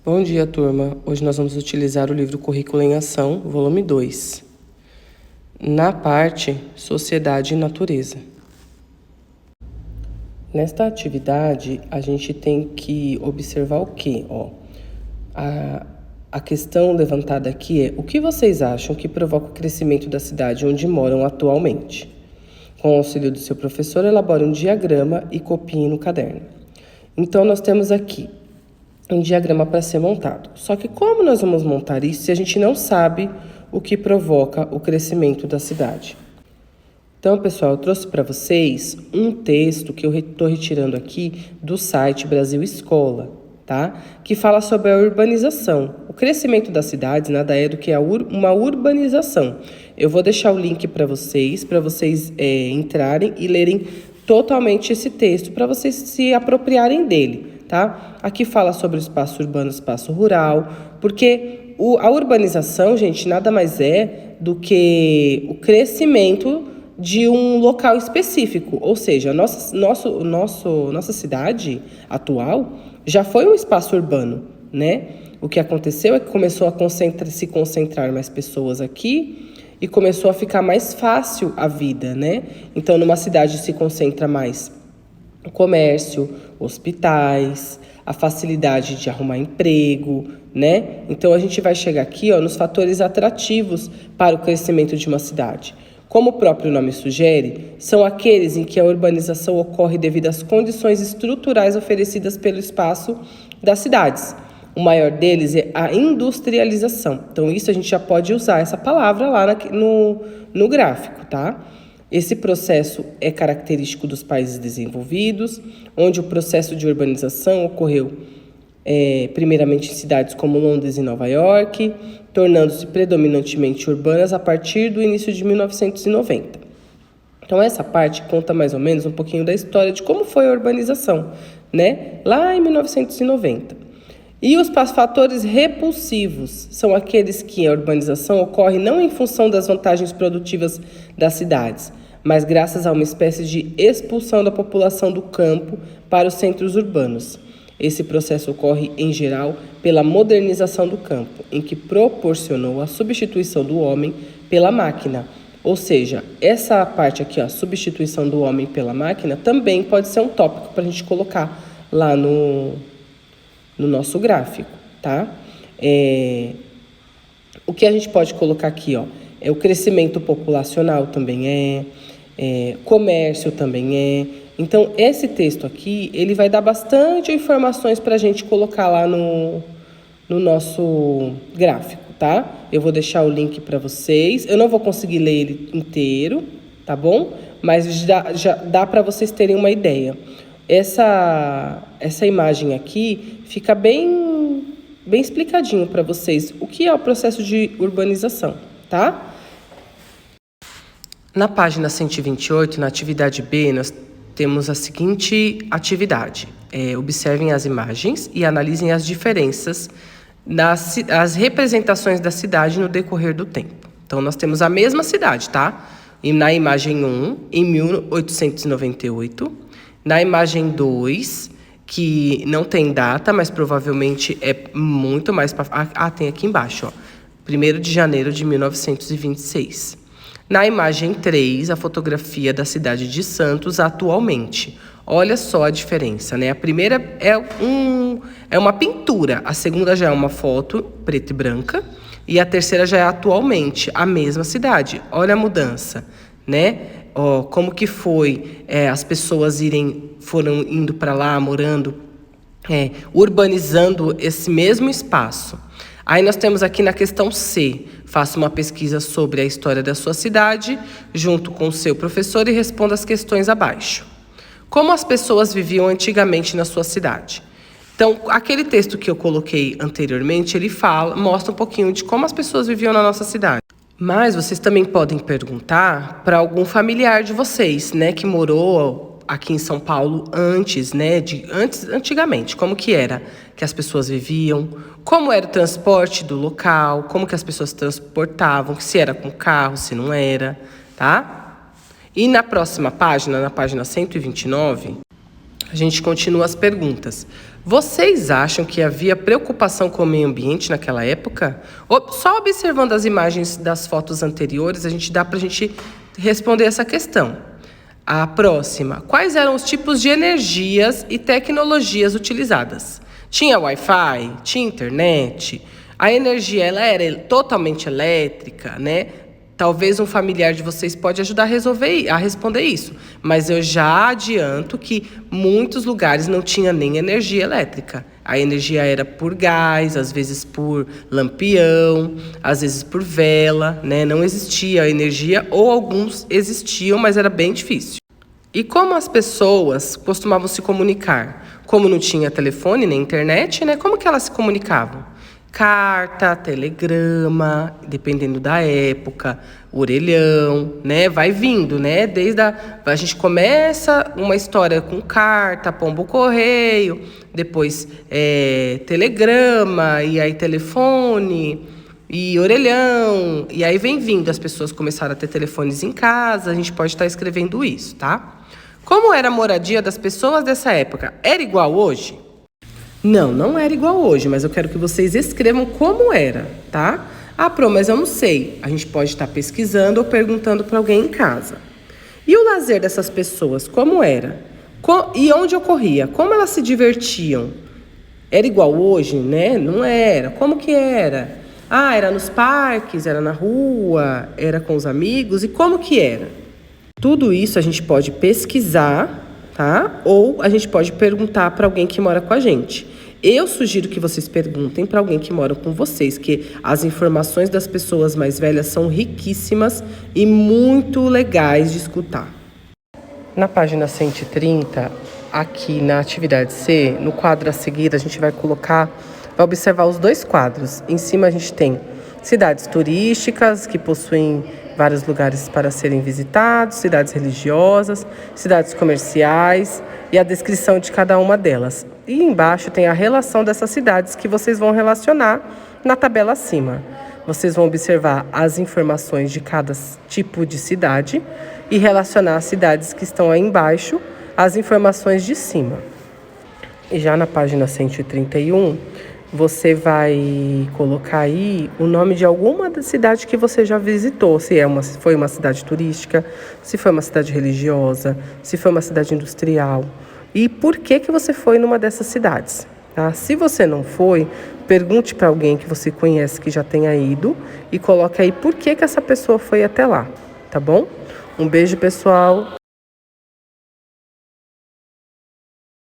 Bom dia, turma. Hoje nós vamos utilizar o livro Currículo em Ação, volume 2, na parte Sociedade e Natureza. Nesta atividade, a gente tem que observar o quê? A questão levantada aqui é: o que vocês acham que provoca o crescimento da cidade onde moram atualmente? Com o auxílio do seu professor, elabore um diagrama e copie no caderno. Então, nós temos aqui um diagrama para ser montado. Só que como nós vamos montar isso se a gente não sabe o que provoca o crescimento da cidade? Então, pessoal, eu trouxe para vocês um texto que eu estou retirando aqui do site Brasil Escola, tá? Que fala sobre a urbanização. O crescimento das cidades nada é do que uma urbanização. Eu vou deixar o link para vocês entrarem e lerem totalmente esse texto, para vocês se apropriarem dele, tá? Aqui fala sobre o espaço urbano, espaço rural, porque a urbanização, gente, nada mais é do que o crescimento de um local específico, ou seja, nossa cidade atual já foi um espaço urbano, né? O que aconteceu é que começou a se concentrar mais pessoas aqui e começou a ficar mais fácil a vida, né? Então, numa cidade se concentra mais o comércio, hospitais, a facilidade de arrumar emprego, né? Então, a gente vai chegar aqui, nos fatores atrativos para o crescimento de uma cidade. Como o próprio nome sugere, são aqueles em que a urbanização ocorre devido às condições estruturais oferecidas pelo espaço das cidades. O maior deles é a industrialização. Então, isso a gente já pode usar essa palavra lá no gráfico, tá? Esse processo é característico dos países desenvolvidos, onde o processo de urbanização ocorreu primeiramente em cidades como Londres e Nova York, tornando-se predominantemente urbanas a partir do início de 1990. Então, essa parte conta mais ou menos um pouquinho da história de como foi a urbanização, né? Lá em 1990. E os fatores repulsivos são aqueles que a urbanização ocorre não em função das vantagens produtivas das cidades, mas graças a uma espécie de expulsão da população do campo para os centros urbanos. Esse processo ocorre, em geral, pela modernização do campo, em que proporcionou a substituição do homem pela máquina. Ou seja, essa parte aqui, a substituição do homem pela máquina, também pode ser um tópico para a gente colocar lá no nosso gráfico, tá? O que a gente pode colocar aqui, é o crescimento populacional também comércio também Então, esse texto aqui, ele vai dar bastante informações para a gente colocar lá no nosso gráfico, tá? Eu vou deixar o link para vocês. Eu não vou conseguir ler ele inteiro, tá bom? Mas já dá para vocês terem uma ideia. Essa imagem aqui fica bem explicadinho para vocês o que é o processo de urbanização, tá? Na página 128, na atividade B, nós temos a seguinte atividade. Observem as imagens e analisem as diferenças as representações da cidade no decorrer do tempo. Então, nós temos a mesma cidade, tá? E na imagem 1, em 1898. Na imagem 2, que não tem data, mas provavelmente é muito mais para... tem aqui embaixo, 1º de janeiro de 1926. Na imagem 3, a fotografia da cidade de Santos atualmente. Olha só a diferença, né? A primeira é uma pintura, a segunda já é uma foto preta e branca e a terceira já é atualmente a mesma cidade. Olha a mudança, né? Como que foi as pessoas foram indo para lá, morando, urbanizando esse mesmo espaço. Aí nós temos aqui na questão C, faça uma pesquisa sobre a história da sua cidade, junto com o seu professor, e responda as questões abaixo. Como as pessoas viviam antigamente na sua cidade? Então, aquele texto que eu coloquei anteriormente, ele mostra um pouquinho de como as pessoas viviam na nossa cidade. Mas vocês também podem perguntar para algum familiar de vocês, né, que morou aqui em São Paulo antes, né, antigamente, como que era que as pessoas viviam, como era o transporte do local, como que as pessoas transportavam, se era com carro, se não era, tá? E na próxima página, na página 129, a gente continua as perguntas. Vocês acham que havia preocupação com o meio ambiente naquela época? Só observando as imagens das fotos anteriores, dá para a gente responder essa questão. A próxima. Quais eram os tipos de energias e tecnologias utilizadas? Tinha Wi-Fi? Tinha internet? A energia ela era totalmente elétrica, né? Talvez um familiar de vocês pode ajudar a responder isso. Mas eu já adianto que muitos lugares não tinha nem energia elétrica. A energia era por gás, às vezes por lampião, às vezes por vela, né? Não existia energia, ou alguns existiam, mas era bem difícil. E como as pessoas costumavam se comunicar? Como não tinha telefone nem internet, né? Como que elas se comunicavam? Carta, telegrama, dependendo da época, orelhão, né? Vai vindo, né? A gente começa uma história com carta, pombo correio, depois telegrama, e aí telefone, e orelhão, e aí vem vindo. As pessoas começaram a ter telefones em casa, a gente pode estar escrevendo isso, tá? Como era a moradia das pessoas dessa época? Era igual hoje? Não, não era igual hoje, mas eu quero que vocês escrevam como era, tá? Ah, Pro, mas eu não sei. A gente pode estar pesquisando ou perguntando para alguém em casa. E o lazer dessas pessoas, como era? E onde ocorria? Como elas se divertiam? Era igual hoje, né? Não era. Como que era? Ah, era nos parques, era na rua, era com os amigos. E como que era? Tudo isso a gente pode pesquisar, tá? Ou a gente pode perguntar para alguém que mora com a gente. Eu sugiro que vocês perguntem para alguém que mora com vocês, que as informações das pessoas mais velhas são riquíssimas e muito legais de escutar. Na página 130, aqui na atividade C, no quadro a seguir, a gente vai observar os dois quadros. Em cima a gente tem cidades turísticas, que possuem vários lugares para serem visitados, cidades religiosas, cidades comerciais e a descrição de cada uma delas. E embaixo tem a relação dessas cidades que vocês vão relacionar na tabela acima. Vocês vão observar as informações de cada tipo de cidade e relacionar as cidades que estão aí embaixo às informações de cima. E já na página 131, você vai colocar aí o nome de alguma da cidade que você já visitou. Se foi uma cidade turística, se foi uma cidade religiosa, se foi uma cidade industrial. E por que você foi numa dessas cidades? Tá? Se você não foi, pergunte para alguém que você conhece que já tenha ido e coloque aí por que essa pessoa foi até lá, tá bom? Um beijo, pessoal!